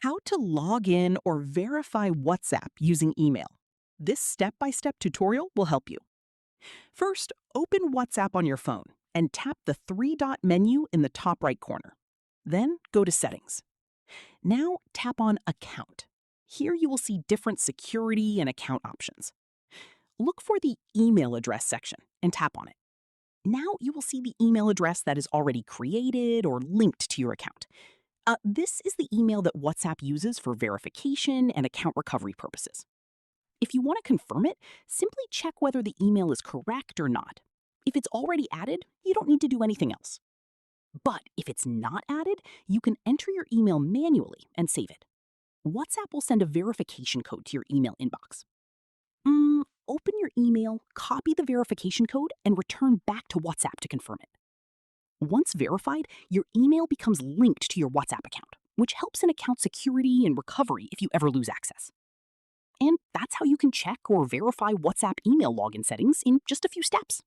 How to log in or verify WhatsApp using email. This step-by-step tutorial will help you. First, open WhatsApp on your phone and tap the three-dot menu in the top right corner. Then go to Settings. Now tap on Account. Here you will see different security and account options. Look for the email address section and tap on it. Now you will see the email address that is already created or linked to your account. This is the email that WhatsApp uses for verification and account recovery purposes. If you want to confirm it, simply check whether the email is correct or not. If it's already added, you don't need to do anything else. But if it's not added, you can enter your email manually and save it. WhatsApp will send a verification code to your email inbox. Open your email, copy the verification code, and return back to WhatsApp to confirm it. Once verified, your email becomes linked to your WhatsApp account, which helps in account security and recovery if you ever lose access. And that's how you can check or verify WhatsApp email login settings in just a few steps.